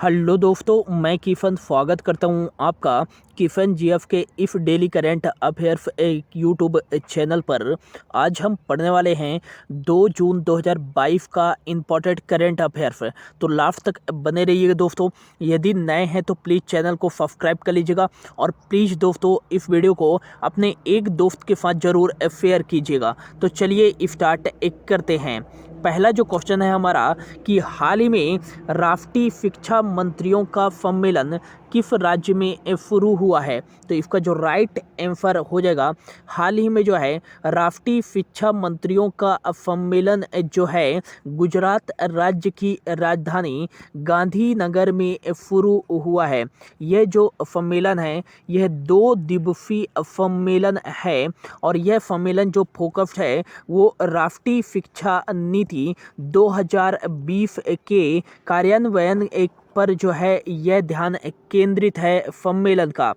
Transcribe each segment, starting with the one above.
Hello दोस्तों, मैं किफ़न स्वागत करता हूं आपका किफ़न जीएफ के इफ़ डेली करेंट अफेयर्स एक यूट्यूब चैनल पर। आज हम पढ़ने वाले हैं 2 जून 2022 का इम्पोर्टेंट करेंट अफेयर्स। तो लास्ट तक बने रहिएगा दोस्तों। यदि नए हैं तो प्लीज़ चैनल को सब्सक्राइब कर लीजिएगा और प्लीज़ दोस्तों इस वीडियो को अपने एक दोस्त के साथ ज़रूर शेयर कीजिएगा। तो चलिए स्टार्ट करते हैं। पहला जो क्वेश्चन है हमारा कि हाल ही में राष्ट्रीय शिक्षा मंत्रियों का सम्मेलन किस राज्य में शुरू हुआ है। तो इसका जो राइट आंसर हो जाएगा, हाल ही में जो है राष्ट्रीय शिक्षा मंत्रियों का सम्मेलन जो है गुजरात राज्य की राजधानी गांधीनगर में शुरू हुआ है। यह जो सम्मेलन है यह 2 दिवसीय सम्मेलन है और यह सम्मेलन जो फोकस है वो राष्ट्रीय शिक्षा नीति 2020 के कार्यान्वयन पर जो है यह ध्यान केंद्रित है सम्मेलन का।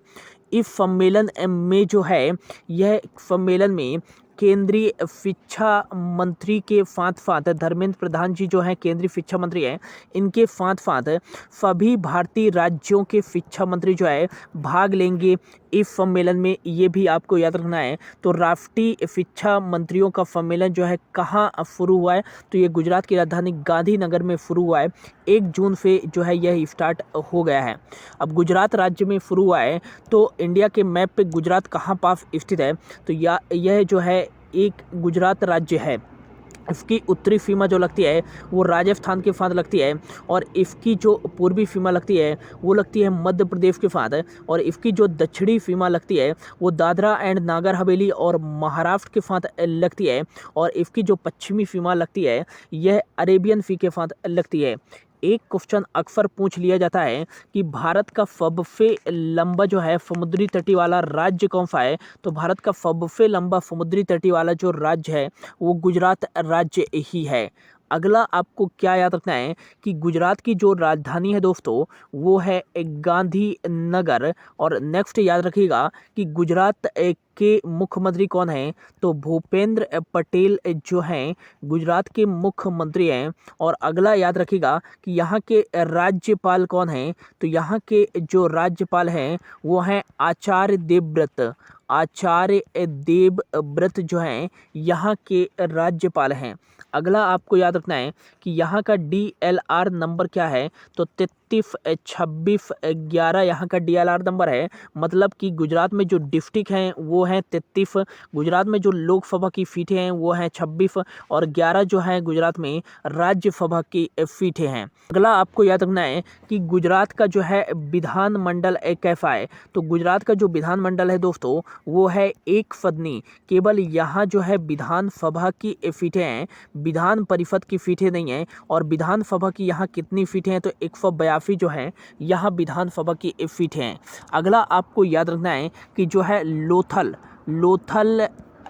इस सम्मेलन में जो है यह सम्मेलन में केंद्रीय शिक्षा मंत्री के साथ साथ धर्मेंद्र प्रधान जी जो हैं केंद्रीय शिक्षा मंत्री हैं, इनके साथ साथ सभी भारतीय राज्यों के शिक्षा मंत्री जो है भाग लेंगे इस सम्मेलन में। ये भी आपको याद रखना है। तो राष्ट्रीय शिक्षा मंत्रियों का सम्मेलन जो है कहाँ शुरू हुआ है, तो ये गुजरात की राजधानी गांधीनगर में शुरू हुआ है। 1 जून से जो है यह स्टार्ट हो गया है। अब गुजरात राज्य में शुरू हुआ है तो इंडिया के मैप पे गुजरात कहाँ पास स्थित है, तो यह जो है एक गुजरात राज्य है। इसकी उत्तरी सीमा जो लगती है वो राजस्थान के साथ लगती है और इसकी जो पूर्वी सीमा लगती है वो लगती है मध्य प्रदेश के साथ, और इसकी जो दक्षिणी सीमा लगती है वो दादरा एंड नागर हवेली और महाराष्ट्र के साथ लगती है, और इसकी जो पश्चिमी सीमा लगती है यह अरेबियन सी के साथ लगती है। एक क्वेश्चन अक्सर पूछ लिया जाता है कि भारत का सबसे लंबा जो है समुद्री तटी वाला राज्य कौन सा है, तो भारत का सबसे लंबा समुद्री तटी वाला जो राज्य है वो गुजरात राज्य ही है। अगला आपको क्या याद रखना है कि गुजरात की जो राजधानी है दोस्तों वो है गांधीनगर, और नेक्स्ट याद रखिएगा कि गुजरात के मुख्यमंत्री कौन हैं, तो भूपेंद्र पटेल जो हैं गुजरात के मुख्यमंत्री हैं। और अगला याद रखिएगा कि यहाँ के राज्यपाल कौन हैं, तो यहाँ के जो राज्यपाल हैं वो हैं आचार्य देवव्रत। आचार्य देवव्रत जो हैं यहाँ के राज्यपाल हैं। अगला आपको याद रखना है कि यहाँ का DLR नंबर क्या है, तो 332611 यहाँ का DLR नंबर है। मतलब कि गुजरात में जो डिस्ट्रिक्ट हैं वो हैं 33, गुजरात में जो लोकसभा की सीटें हैं वो हैं 26 और 11 जो हैं गुजरात में राज्यसभा की सीटें हैं। अगला आपको याद रखना है कि गुजरात का जो है विधानमंडल कैसा है, तो गुजरात का जो विधानमंडल है दोस्तों वो है एक सदनी। केवल यहाँ जो है विधानसभा की सीटें हैं, विधान परिषद की सीटें नहीं है। और विधानसभा की यहाँ कितनी सीटें हैं, तो 182 जो है यहाँ विधानसभा की सीटें हैं। अगला आपको याद रखना है कि जो है लोथल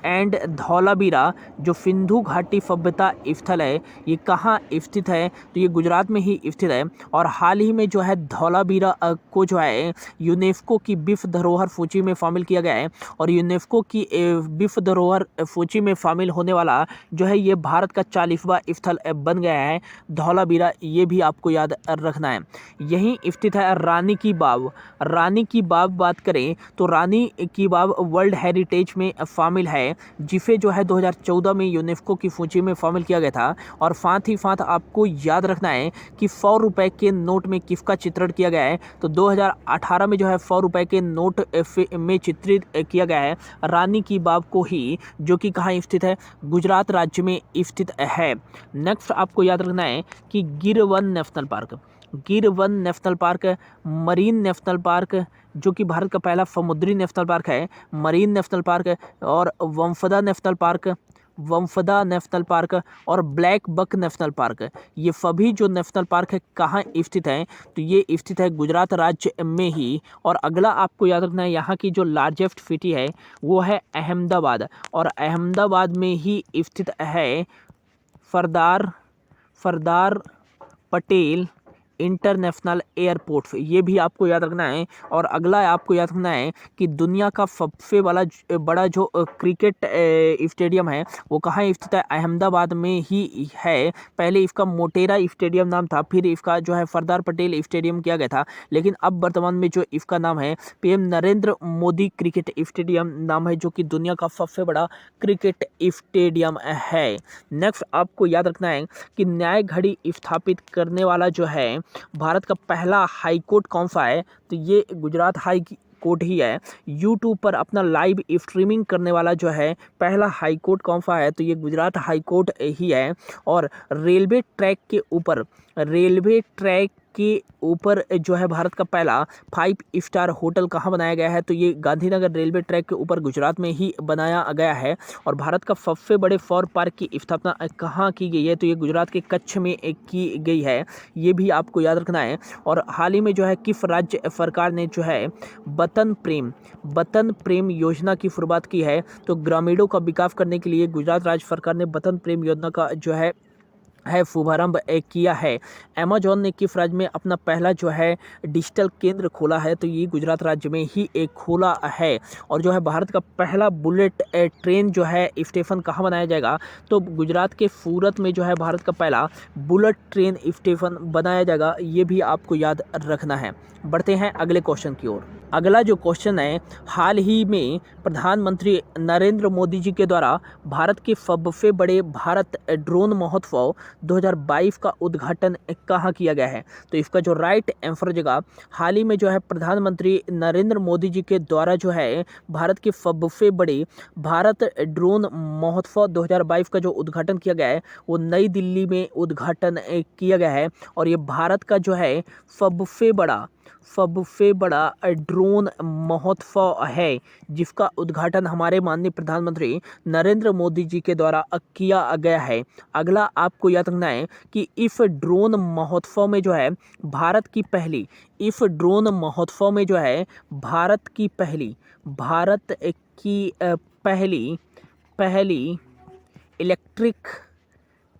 एंड धौलावीरा जो सिंधु घाटी सभ्यता स्थल है ये कहाँ स्थित है, तो ये गुजरात में ही स्थित है। और हाल ही में जो है धौलावीरा को जो है यूनेस्को की विश्व धरोहर सूची में शामिल किया गया है, और यूनेस्को की विश्व धरोहर सूची में शामिल होने वाला जो है ये भारत का 40वां स्थल बन गया है धौलावीरा। ये भी आपको याद रखना है। यहीं स्थित है रानी की बाव। रानी की बाव बात करें तो रानी की बाव वर्ल्ड हेरिटेज में शामिल है, जिसे जो है 2014 में यूनेस्को की सूची में शामिल किया गया था। और साथ ही साथ आपको याद रखना है कि 100 रुपए के नोट में किसका चित्रण किया गया है, तो 2018 में जो है 100 रुपए के नोट में चित्रित किया गया है रानी की बाव को ही, जो कि कहाँ स्थित है, गुजरात राज्य में स्थित है। नेक्स्ट आपको याद रखना है कि गिर one national park marine national park जो कि भारत का पहला समुद्री नेशनल पार्क है, मरीन नेशनल पार्क और वंफदा नेशनल पार्क और ब्लैक बक नेशनल पार्क, ये सभी जो नेशनल पार्क है कहाँ स्थित हैं, तो ये स्थित है गुजरात राज्य में ही। और अगला आपको याद रखना है यहाँ की जो लार्जेस्ट सिटी है वो है अहमदाबाद, और अहमदाबाद में ही स्थित है सरदार पटेल इंटरनेशनल एयरपोर्ट, ये भी आपको याद रखना है। और अगला आपको याद रखना है कि दुनिया का सबसे बड़ा जो क्रिकेट स्टेडियम है वो कहाँ स्थित है, अहमदाबाद में ही है। पहले इसका मोटेरा स्टेडियम नाम था, फिर इसका जो है सरदार पटेल स्टेडियम किया गया था, लेकिन अब वर्तमान में जो इसका नाम है PM Narendra Modi cricket stadium नाम है, जो कि दुनिया का सबसे बड़ा क्रिकेट स्टेडियम है। नेक्स्ट आपको याद रखना है कि न्याय घड़ी स्थापित करने वाला जो है भारत का पहला हाई कोर्ट कौन सा है, तो ये गुजरात हाई कोर्ट ही है। यूट्यूब पर अपना लाइव स्ट्रीमिंग करने वाला जो है पहला हाई कोर्ट कौन सा है, तो ये गुजरात हाई कोर्ट ही है। और रेलवे ट्रैक के ऊपर जो है भारत का पहला 5 स्टार होटल कहाँ बनाया गया है, तो ये गांधीनगर रेलवे ट्रैक के ऊपर गुजरात में ही बनाया गया है। और भारत का सबसे बड़े फॉर पार्क की स्थापना कहाँ की गई है, तो ये गुजरात के कच्छ में की गई है, ये भी आपको याद रखना है। और हाल ही में जो है किस राज्य सरकार ने जो है वतन प्रेम योजना की शुरुआत की है, तो ग्रामीणों का विकास करने के लिए गुजरात राज्य सरकार ने वतन प्रेम योजना का जो है शुभारंभ किया है। अमेजॉन ने किस राज्य में अपना पहला जो है डिजिटल केंद्र खोला है, तो ये गुजरात राज्य में ही एक खोला है। और जो है भारत का पहला बुलेट ट्रेन जो है स्टेशन कहाँ बनाया जाएगा, तो गुजरात के सूरत में जो है भारत का पहला बुलेट ट्रेन स्टेशन बनाया जाएगा, ये भी आपको याद रखना है। बढ़ते हैं अगले क्वेश्चन की ओर। अगला जो क्वेश्चन है, हाल ही में प्रधानमंत्री नरेंद्र मोदी जी के द्वारा भारत के सबसे बड़े भारत ड्रोन महोत्सव 2022 का उद्घाटन कहाँ किया गया है, तो इसका जो राइट आंसर जगह हाल ही में जो है प्रधानमंत्री नरेंद्र मोदी जी के द्वारा जो है भारत के सबसे बड़े भारत ड्रोन महोत्सव 2022 का जो उद्घाटन किया गया है वो नई दिल्ली में उद्घाटन किया गया है। और ये भारत का जो है सबसे बड़ा ड्रोन महोत्सव है, जिसका उद्घाटन हमारे माननीय प्रधानमंत्री नरेंद्र मोदी जी के द्वारा किया गया है। अगला आपको याद रखना है कि इस ड्रोन महोत्सव में जो है भारत की पहली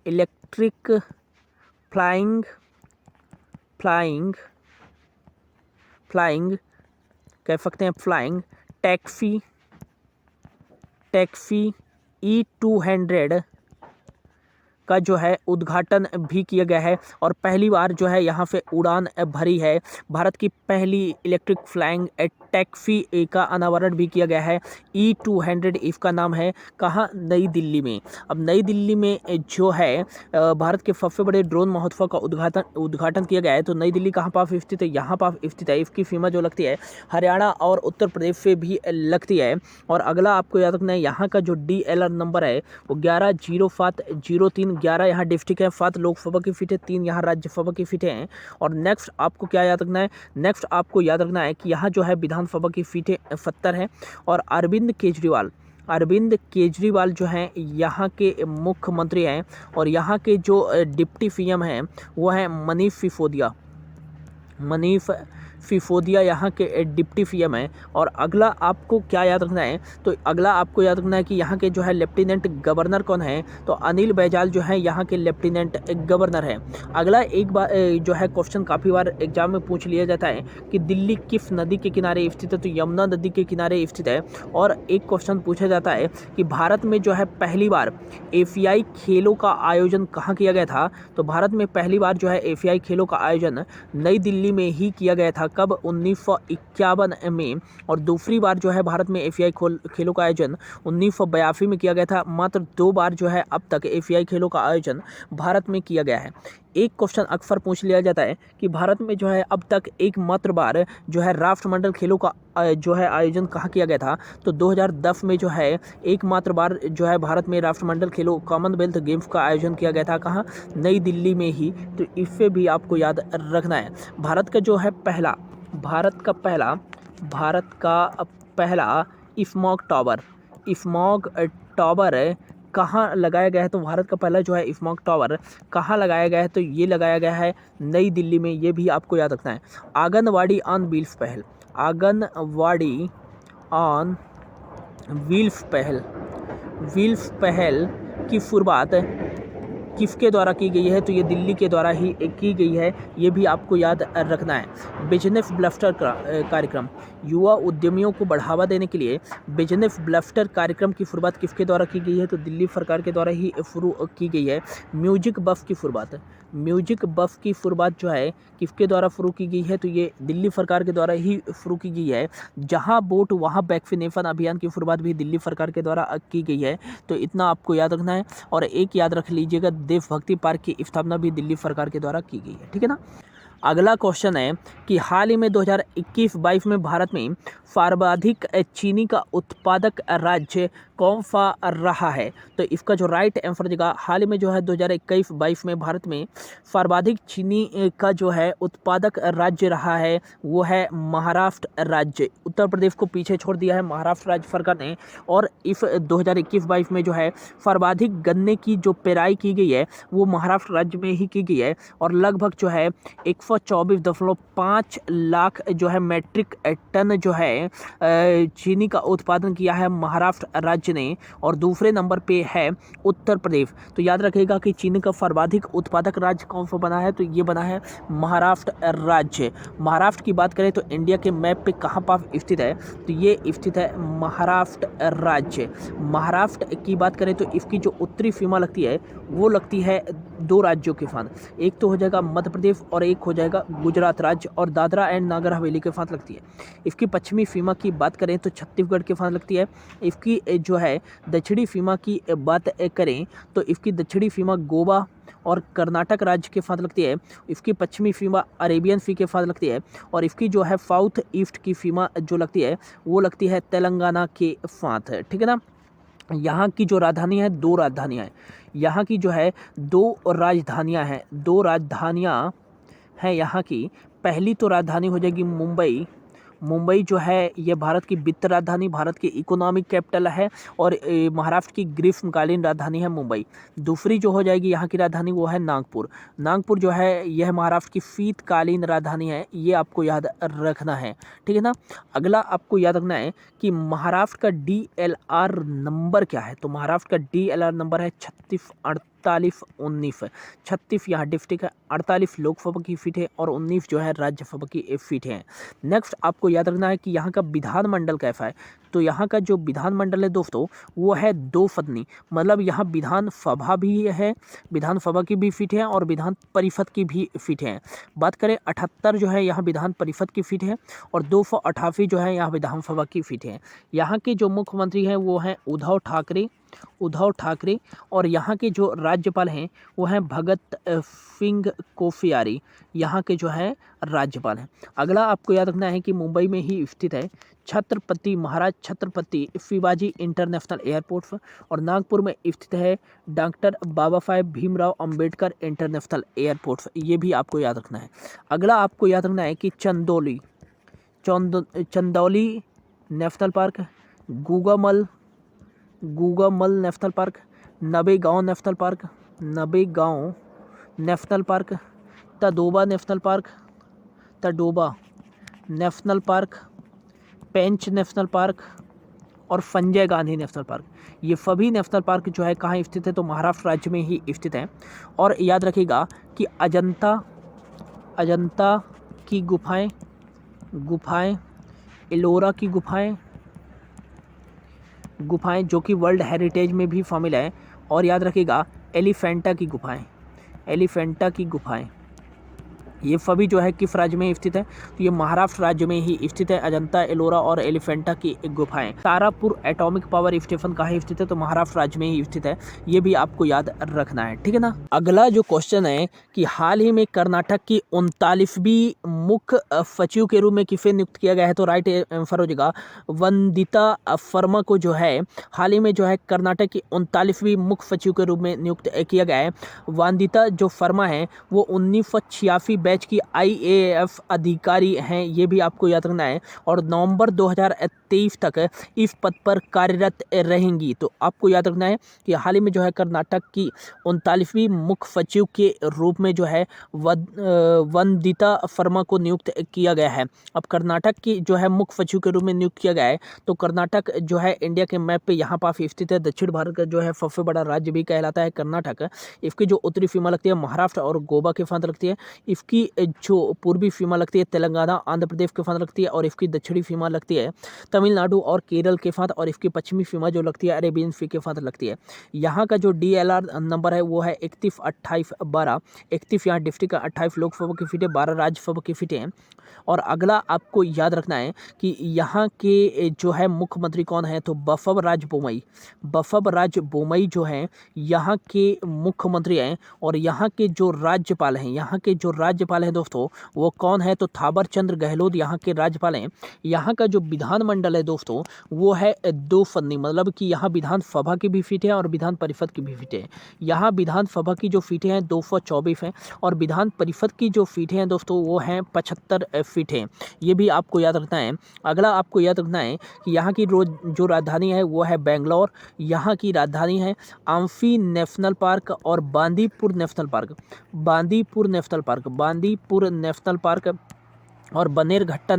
इलेक्ट्रिक फ्लाइंग कह सकते हैं फ्लाइंग टैक्सी E-200 का जो है उद्घाटन भी किया गया है। और पहली बार जो है यहाँ से उड़ान भरी है। भारत की पहली इलेक्ट्रिक फ्लाइंग टैक्सी का अनावरण भी किया गया है। E-200 इसका नाम है, कहाँ, नई दिल्ली में। अब नई दिल्ली में जो है भारत के सबसे बड़े ड्रोन महोत्सव का उद्घाटन किया गया है, तो नई दिल्ली कहाँ पास स्थित है, यहाँ पास स्थित है। इसकी सीमा जो लगती है हरियाणा और उत्तर प्रदेश से भी लगती है। और अगला आपको याद रखना है, यहाँ का जो DLR नंबर है वो 110703, 11 यहाँ डिस्ट्रिक्ट है, 7 लोकसभा की सीटें, 3 यहाँ राज्यसभा की सीटें हैं। और नेक्स्ट आपको क्या याद रखना है, नेक्स्ट आपको याद रखना है कि यहाँ जो है विधानसभा की सीटें 70 हैं। और अरविंद केजरीवाल जो हैं यहाँ के मुख्यमंत्री हैं। और यहाँ के जो डिप्टी CM हैं वो हैं मनीष सिसोदिया यहाँ के डिप्टी CM हैं। और अगला आपको क्या याद रखना है, तो अगला आपको याद रखना है कि यहाँ के जो है लेफ्टिनेंट गवर्नर कौन है, तो अनिल बैजल जो है यहाँ के लेफ्टिनेंट गवर्नर है। अगला एक बार जो है क्वेश्चन काफ़ी बार एग्जाम में पूछ लिया जाता है कि दिल्ली किस नदी के किनारे स्थित है, तो यमुना नदी के किनारे स्थित है। और एक क्वेश्चन पूछा जाता है कि भारत में जो है पहली बार एशियाई खेलों का आयोजन कहाँ किया गया था, तो भारत में पहली बार जो है एशियाई खेलों का आयोजन नई दिल्ली में ही किया गया था। कब, 1951 में। और दूसरी बार जो है भारत में एशियाई खेलों का आयोजन 1982 में किया गया था। मात्र 2 बार जो है अब तक एशियाई खेलों का आयोजन भारत में किया गया है। एक क्वेश्चन अक्सर पूछ लिया जाता है कि भारत में जो है अब तक एकमात्र बार जो है राष्ट्रमंडल खेलों का जो है आयोजन कहाँ किया गया था, तो 2010 में जो है एकमात्र बार जो है भारत में राष्ट्रमंडल खेलों कॉमनवेल्थ गेम्स का आयोजन किया गया था, कहाँ, नई दिल्ली में ही। तो इससे भी आपको याद रखना है। भारत का पहला स्मॉग टावर कहाँ लगाया गया है, तो भारत का पहला जो है स्मॉग टावर कहाँ लगाया गया है, तो ये लगाया गया है नई दिल्ली में। ये भी आपको याद रखना है। आंगनवाड़ी ऑन व्हील्स पहल की शुरुआत किसके द्वारा की गई है, तो ये दिल्ली के द्वारा ही की गई है, ये भी आपको याद रखना है। बिजनेस ब्लस्टर कार्यक्रम, युवा उद्यमियों को बढ़ावा देने के लिए बिजनेस ब्लस्टर कार्यक्रम की शुरुआत किसके द्वारा की गई है, तो दिल्ली सरकार के द्वारा ही शुरू की गई है। म्यूजिक बफ की शुरुआत, म्यूजिक बफ की शुरुआत जो है किसके द्वारा शुरू की गई है, तो ये दिल्ली सरकार के द्वारा ही शुरू की गई है। जहां वोट वहां वैक्सीनेशन अभियान की शुरुआत भी दिल्ली सरकार के द्वारा की गई है, तो इतना आपको याद रखना है। और एक याद रख लीजिएगा, देशभक्ति पार्क की स्थापना भी दिल्ली सरकार के द्वारा की गई है, ठीक है ना। अगला क्वेश्चन है कि हाल ही में 2021-22 में भारत में सर्वाधिक चीनी का उत्पादक राज्य कौन सा रहा है, तो इसका जो राइट आंसर देगा, हाल ही में जो है 2021-22 में भारत में सर्वाधिक चीनी का जो है उत्पादक राज्य रहा है वो है महाराष्ट्र राज्य। उत्तर प्रदेश को पीछे छोड़ दिया है महाराष्ट्र राज्य सरकार ने। और इस 2021-22 में जो है सर्वाधिक गन्ने की जो पेराई की गई है वो महाराष्ट्र राज्य में ही की गई है, और लगभग जो है 124.5 लाख जो है मैट्रिक टन जो है चीनी का उत्पादन किया है महाराष्ट्र राज्य ने। और दूसरे नंबर पे है उत्तर प्रदेश। तो याद रखिएगा कि चीनी का सर्वाधिक उत्पादक राज्य कौन सा बना है, तो ये बना है महाराष्ट्र राज्य। महाराष्ट्र की बात करें तो इंडिया के मैप पे कहाँ पर स्थित है, तो ये स्थित है महाराष्ट्र राज्य। महाराष्ट्र की बात करें तो इसकी जो उत्तरी सीमा लगती है वो लगती है दो राज्यों के साथ, एक तो हो जाएगा मध्य प्रदेश और एक हो जाएगा गुजरात राज्य, और दादरा एंड नगर हवेली के साथ लगती है। इसकी पश्चिमी सीमा की बात करें तो छत्तीसगढ़ के साथ लगती है। इसकी जो है दक्षिणी सीमा की बात करें तो इसकी दक्षिणी सीमा गोवा और कर्नाटक राज्य के साथ लगती है। इसकी पश्चिमी सीमा अरेबियन सी के साथ लगती है, और इसकी जो है साउथ ईस्ट की सीमा जो लगती है वो लगती है तेलंगाना के साथ, ठीक है ना। यहाँ की जो राजधानी है, दो राजधानियाँ हैं यहाँ की, जो है दो राजधानियाँ हैं यहाँ की। पहली तो राजधानी हो जाएगी मुंबई। मुंबई जो है ये भारत की वित्त राजधानी, भारत की इकोनॉमिक कैपिटल है, और महाराष्ट्र की ग्रीष्मकालीन राजधानी है मुंबई। दूसरी जो हो जाएगी यहाँ की राजधानी वो है नागपुर। नागपुर जो है यह महाराष्ट्र की शीतकालीन राजधानी है, ये आपको याद रखना है, ठीक है ना। अगला आपको याद रखना है कि महाराष्ट्र का DLR नंबर क्या है, तो महाराष्ट्र का DLR नंबर है 364819। 36 यहाँ डिस्ट्रिक्ट है, 48 लोकसभा की सीट है, और 19 जो है राज्यसभा की सीट है। नेक्स्ट आपको याद रखना है कि यहाँ का विधानमंडल कैसा है, तो यहाँ का जो विधानमंडल है दोस्तों वो है दो सदनी, मतलब यहाँ विधानसभा भी है, विधानसभा की भी सीट है और विधान परिषद की भी सीट है। बात करें 78 जो है यहाँ विधान परिषद की सीट है, और 288 जो है यहाँ विधानसभा की सीट है। यहाँ के जो मुख्यमंत्री हैं वो हैं उद्धव ठाकरे, और यहाँ के जो राज्यपाल हैं वो हैं भगत सिंह कोश्यारी, यहाँ के जो है राज्यपाल हैं। अगला आपको याद रखना है कि मुंबई में ही स्थित है छत्रपति महाराज छत्रपति शिवाजी इंटरनेशनल एयरपोर्ट, और नागपुर में स्थित है doctor Baba Saheb Bhimrao Ambedkar international airport, ये भी आपको याद रखना है। अगला आपको याद रखना है कि Chandauli national park, Gugamal national park, Navegaon national park, Tadoba national park, Pench national park, और संजय गांधी नेशनल पार्क, ये सभी नेशनल पार्क जो है कहाँ स्थित है, तो महाराष्ट्र राज्य में ही स्थित है। और याद रखिएगा कि अजंता की गुफाएं, एलोरा की गुफाएं जो कि वर्ल्ड हेरिटेज में भी शामिल है। और याद रखिएगा एलिफेंटा की गुफाएं, ये सभी जो है किस राज्य में स्थित है, तो ये महाराष्ट्र राज्य में ही स्थित है। अजंता, एलोरा और एलिफेंटा की गुफाएं। तारापुर एटॉमिक पावर स्टेशन कहाँ स्थित है, तो महाराष्ट्र राज्य में ही स्थित है, ये भी आपको याद रखना है, ठीक है ना। अगला जो क्वेश्चन है कि हाल ही में कर्नाटक की 39वीं मुख्य सचिव के रूप में किसे नियुक्त किया गया है, तो राइट आंसर हो जाएगा वंदिता शर्मा को जो है हाल ही में जो है कर्नाटक की 39वीं मुख्य सचिव के रूप में नियुक्त किया गया है। वंदिता जो शर्मा है वो 1986 बैच की IAF अधिकारी हैं, ये भी आपको याद रखना है, और नवंबर 2023 तक इस पद पर कार्यरत रहेंगी। तो आपको याद रखना है कि हाल ही में जो है कर्नाटक की 39वीं मुख्य सचिव के रूप में जो है वंदिता फर्मा को नियुक्त किया गया है। अब कर्नाटक की जो है मुख्य सचिव के रूप में नियुक्त किया गया है। तो कर्नाटक जो है इंडिया के मैप पे यहाँ पास स्थित है। दक्षिण भारत का जो है सबसे बड़ा राज्य भी कहलाता है कर्नाटक। इसकी जो उत्तरी सीमा लगती है महाराष्ट्र और गोवा के साथ लगती है। इसकी जो पूर्वी सीमा लगती है तेलंगाना आंध्र प्रदेश के साथ लगती है, और इसकी दक्षिणी सीमा लगती है तमिलनाडु और केरल के साथ, और इसकी पश्चिमी सीमा जो लगती है अरेबियन सी के साथ लगती है। यहाँ का जो DLR नंबर है वो है 312812। 31 यहाँ डिस्ट्रिक्ट, 28 लोकसभा की सीटें, 12 राज्यसभा की सीटें हैं। और अगला आपको याद रखना है कि यहाँ के जो है मुख्यमंत्री कौन है, तो बसवराज बोमई। बसवराज बोमई जो है यहाँ के मुख्यमंत्री हैं। और यहाँ के जो राज्यपाल हैं दोस्तों वो कौन है, तो थावर चंद गहलोत यहाँ के राज्यपाल हैं। यहाँ का जो विधानमंडल है दोस्तों वो है 2 सदनी, मतलब कि यहाँ विधानसभा की भी सीटें हैं और विधान परिषद की भी सीटें हैं। यहाँ विधानसभा की जो सीटें हैं 224 हैं, और विधान परिषद की जो सीटें हैं दोस्तों वो हैं 75 सीटें। ये भी आपको याद रखना है। अगला आपको याद रखना है कि यहाँ की जो राजधानी है वो है बेंगलोर। यहाँ की राजधानी है आम्फी नेशनल पार्क और बांदीपुर नेशनल पार्क और बनेरघट्टा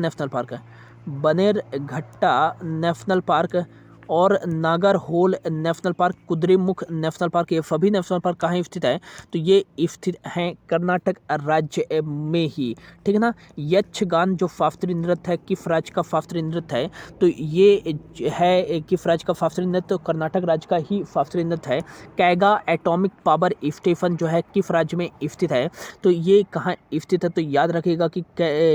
नेशनल पार्क और Nagarhole national park, Kudremukh national park, ये सभी नेशनल पार्क कहाँ स्थित है, तो ये स्थित हैं कर्नाटक राज्य में ही। ठीक है ना। यक्षगान जो शास्त्रीय नृत्य है किस राज्य का शास्त्रीय नृत्य है, तो ये है किस राज्य का शास्त्रीय नृत्य, तो कर्नाटक राज्य का ही शास्त्रीय नृत्य है। कैगा एटॉमिक पावर स्टेशन जो है किस राज्य में स्थित है, तो ये कहाँ स्थित है, तो याद रखिएगा कि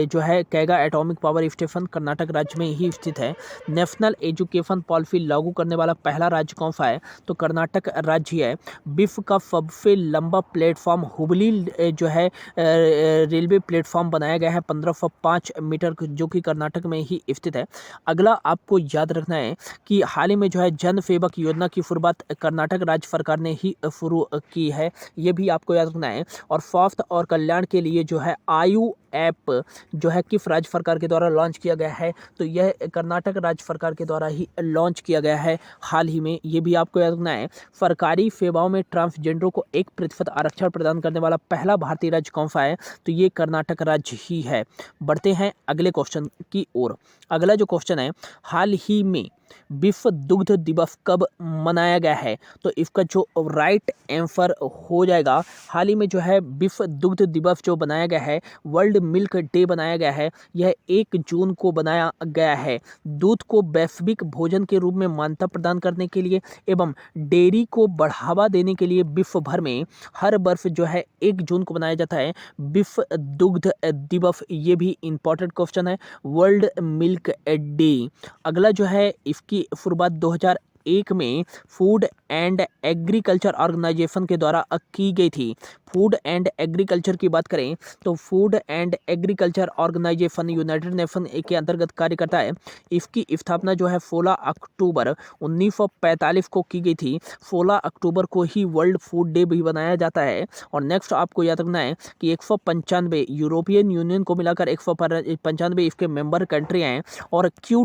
जो है Kaiga atomic power station Karnataka राज्य में ही स्थित है। नेशनल एजुकेशन पॉलिसी लागू करने वाला पहला राज्य कौन सा है, तो कर्नाटक राज्य है। विश्व का सबसे लंबा प्लेटफॉर्म हुबली जो है रेलवे प्लेटफॉर्म बनाया गया है 1505 मीटर, जो कि कर्नाटक में ही स्थित है। अगला आपको याद रखना है कि हाल ही में जो है जन सेवक योजना की शुरुआत कर्नाटक राज्य सरकार ने ही शुरू की है, ये भी आपको याद रखना है। और स्वास्थ्य और कल्याण के लिए जो है आयु ऐप जो है किस राज्य सरकार के द्वारा लॉन्च किया गया है, तो यह कर्नाटक राज्य सरकार के द्वारा ही लॉन्च किया गया है हाल ही में, ये भी आपको याद रखना है। सरकारी सेवाओं में ट्रांसजेंडरों को 1% आरक्षण प्रदान करने वाला पहला भारतीय राज्य कौन सा है, तो ये कर्नाटक राज्य ही है। बढ़ते हैं अगले क्वेश्चन की ओर। अगला जो क्वेश्चन है, हाल ही में विश्व दुग्ध दिवस कब मनाया गया है, तो इसका जो राइट आंसर हो जाएगा, हाल ही में जो है विश्व दुग्ध दिवस जो बनाया गया है, वर्ल्ड मिल्क डे बनाया गया है, यह 1 जून को बनाया गया है। दूध को वैश्विक भोजन के रूप में मान्यता प्रदान करने के लिए एवं डेयरी को बढ़ावा देने के लिए विश्व भर में हर वर्ष जो है 1 जून को बनाया जाता है विश्व दुग्ध दिवस। ये भी इंपॉर्टेंट क्वेश्चन है, वर्ल्ड मिल्क डे। अगला जो है इसकी शुरुआत 2001 में फूड एंड एग्रीकल्चर ऑर्गेनाइजेशन के द्वारा की गई थी। फूड एंड एग्रीकल्चर की बात करें तो Food and Agriculture Organization United Nation के अंतर्गत कार्य करता है। इसकी स्थापना जो है 16 अक्टूबर 1945 को की गई थी। 16 अक्टूबर को ही वर्ल्ड फूड डे भी बनाया जाता है। और नेक्स्ट आपको याद रखना है कि 195 यूरोपियन यूनियन को मिलाकर 195 इसके मेंबर कंट्री हैं। और क्यू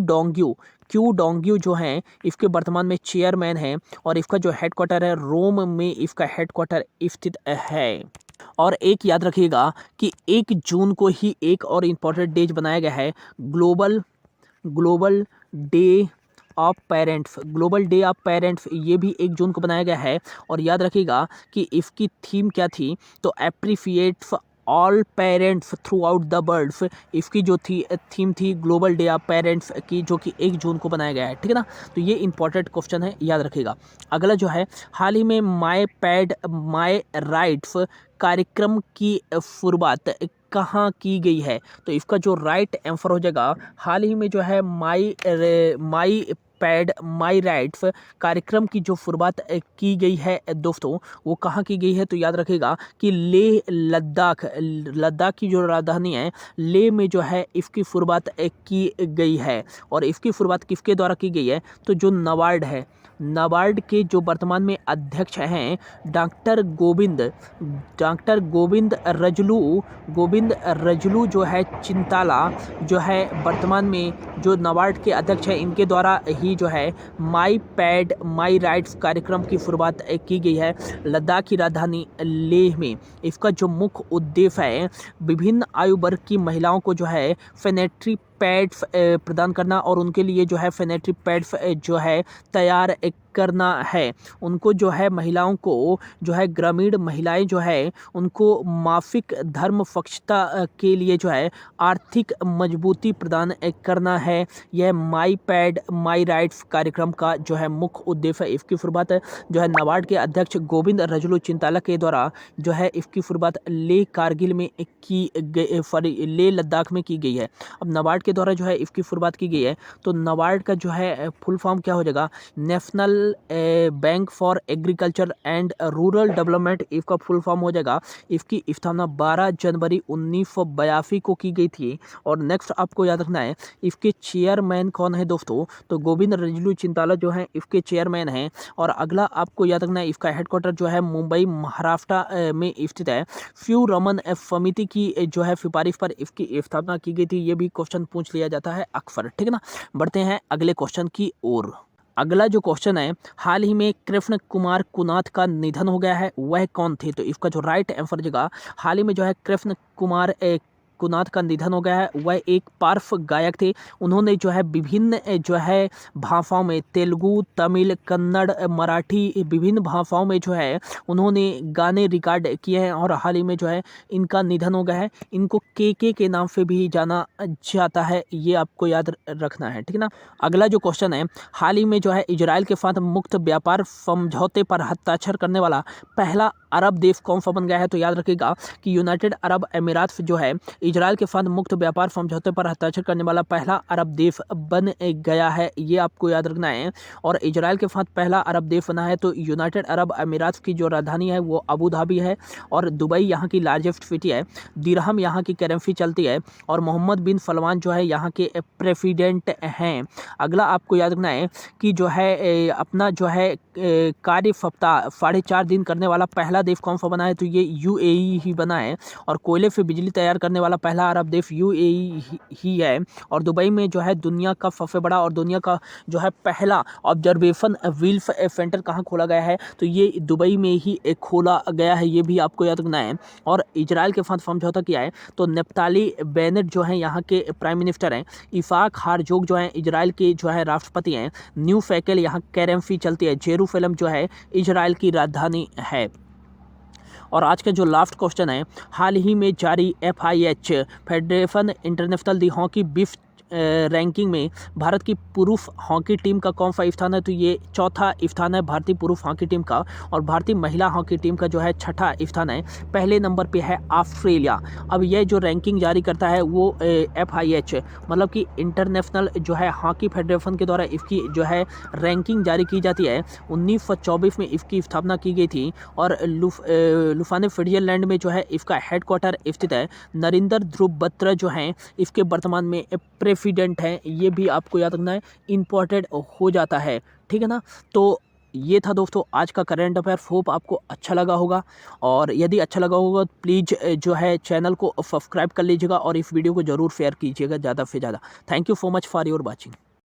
डोंग्यू जो हैं इसके वर्तमान में चेयरमैन हैं, और इसका जो हेडक्वार्टर है रोम में इसका हेडक्वार्टर स्थित है। और एक याद रखिएगा कि 1 जून को ही एक और इम्पॉर्टेंट डेज बनाया गया है, ग्लोबल डे ऑफ पेरेंट्स। ये भी 1 जून को बनाया गया है। और याद रखिएगा कि इसकी थीम क्या थी, तो appreciate all parents through out the world. इसकी जो थीम थी ग्लोबल डे ऑफ पेरेंट्स की, जो कि 1 जून को बनाया गया है। ठीक है ना। तो ये इंपॉर्टेंट क्वेश्चन है, याद रखिएगा। अगला जो है, हाल ही में माई पैड माई राइट्स कार्यक्रम की शुरुआत कहाँ की गई है, तो इसका जो राइट आंसर हो जाएगा, हाल ही में जो है माई पैड माई राइट्स कार्यक्रम की जो शुरुआत की गई है दोस्तों, वो कहाँ की गई है, तो याद रखिएगा कि लेह लद्दाख की जो राजधानी है लेह में जो है इसकी शुरुआत की गई है। और इसकी शुरुआत किसके द्वारा की गई है, तो जो नाबार्ड के जो वर्तमान में अध्यक्ष हैं डॉक्टर गोविंद रजलू जो है चिंताला जो है वर्तमान में जो नाबार्ड के अध्यक्ष हैं, इनके द्वारा ही जो है माई पैड माई राइट्स कार्यक्रम की शुरुआत की गई है लद्दाख की राजधानी लेह में। इसका जो मुख्य उद्देश्य है विभिन्न आयु वर्ग की महिलाओं को जो है सैनिटरी पैड्स प्रदान करना और उनके लिए जो है सैनिटरी पैड्स जो है तैयार करना है। उनको जो है महिलाओं को जो है ग्रामीण महिलाएं जो है उनको मासिक धर्म स्वच्छता के लिए जो है आर्थिक मजबूती प्रदान करना है। यह माई पैड माई राइट्स कार्यक्रम का जो है मुख्य उद्देश्य है। इसकी शुरुआत जो है नाबार्ड के अध्यक्ष गोविंद रजलू चिंताला के द्वारा जो है इसकी शुरुआत लेह कारगिल में लेह लद्दाख में की गई है। अब नाबार्ड के द्वारा जो है इसकी शुरुआत की गई है, तो नाबार्ड का जो है फुल फॉर्म क्या हो जाएगा, national bank for agriculture and rural development, इसका फुल फॉर्म हो जाएगा। इसकी स्थापना 12 जनवरी 1982 को की गई थी। और नेक्स्ट आपको याद रखना है इसके चेयरमैन कौन है दोस्तों, तो गोविंद रजलू चिंताला जो है इसके चेयरमैन हैं। और अगला आपको याद रखना है इसका हेडक्वार्टर जो है मुंबई महाराष्ट्र में स्थित है। फ्यू रमन समिति की जो है सिफारिश पर इसकी स्थापना की गई थी। ये भी क्वेश्चन पूछ लिया जाता है अक्सर, ठीक है ना। बढ़ते हैं अगले क्वेश्चन की ओर। अगला जो क्वेश्चन है, हाल ही में कृष्ण कुमार कुनाथ का निधन हो गया है, वह कौन थे, तो इसका जो राइट आंसर जगह हाल ही में जो है कृष्ण कुमार कुनाथ का निधन हो गया है। वह एक पार्श्व गायक थे। उन्होंने जो है विभिन्न जो है भाषाओं में तेलुगु, तमिल, कन्नड़, मराठी विभिन्न भाषाओं में जो है उन्होंने गाने रिकॉर्ड किए हैं और हाल ही में जो है इनका निधन हो गया है। इनको के नाम से भी जाना जाता है, ये आपको याद रखना है, ठीक है ना। अगला जो क्वेश्चन है, हाल ही में जो है इजराइल के साथ मुक्त व्यापार समझौते पर हस्ताक्षर करने वाला पहला अरब देश कौन सा बन गया है, तो याद रखिएगा कि यूनाइटेड अरब अमीरात जो है इजराइल के साथ मुक्त व्यापार समझौते पर हस्ताक्षर करने वाला पहला अरब देश बन गया है, ये आपको याद रखना है। और इजराइल के साथ पहला अरब देश बना है तो यूनाइटेड अरब अमीरात की जो राजधानी है वो अबू धाबी है और दुबई यहाँ की लार्जेस्ट सिटी है। दिरहम यहाँ की करेंसी चलती है और मोहम्मद बिन सलमान जो है यहाँ के प्रेसिडेंट हैं। अगला आपको याद रखना है कि जो है अपना जो है कार्य सप्ताह 4.5 दिन करने वाला पहला देश कौन सा बना है, तो ये यूएई ही बना है। और कोयले से बिजली तैयार करने वाला पहला अरब देश यूएई ही है। और दुबई में जो है दुनिया का सबसे बड़ा और दुनिया का जो है पहला ऑब्जर्वेशन व्हील सेंटर कहाँ खोला गया है, तो ये दुबई में ही खोला गया है, ये भी आपको याद रखना है। और इजराइल के साथ समझौता किया है तो नेफ्ताली बेनेट जो है यहाँ के प्राइम मिनिस्टर हैं। इसाक हारजोग जो है इजराइल के जो है राष्ट्रपति हैं। न्यू फैकल यहाँ करेंसी चलती है। जेरूसलम जो है इजराइल की राजधानी है। और आज का जो लास्ट क्वेश्चन है, हाल ही में जारी FIH फेडरेशन इंटरनेशनल दी हॉकी बिफ रैंकिंग में भारत की पुरुष हॉकी टीम का कौन सा स्थान है, तो ये चौथा स्थान है भारतीय पुरुष हॉकी टीम का। और भारतीय महिला हॉकी टीम का जो है छठा स्थान है। पहले नंबर पे है ऑस्ट्रेलिया। अब ये जो रैंकिंग जारी करता है वो FIH मतलब कि इंटरनेशनल जो है हॉकी फेडरेशन के द्वारा इसकी जो है रैंकिंग जारी की जाती है। 1924 में इसकी स्थापना की गई थी और लुफाने स्विट्जरलैंड में जो है इसका हेडक्वार्टर स्थित है। नरेंद्र ध्रुव बत्रा जो हैं इसके वर्तमान में प्रेसिडेंट हैं, ये भी आपको याद रखना है, इम्पोर्टेंट हो जाता है, ठीक है ना। तो ये था दोस्तों आज का करंट अफेयर। होप आपको अच्छा लगा होगा और यदि अच्छा लगा होगा तो प्लीज़ जो है चैनल को सब्सक्राइब कर लीजिएगा और इस वीडियो को ज़रूर शेयर कीजिएगा ज़्यादा से ज़्यादा। Thank you so much for your watching.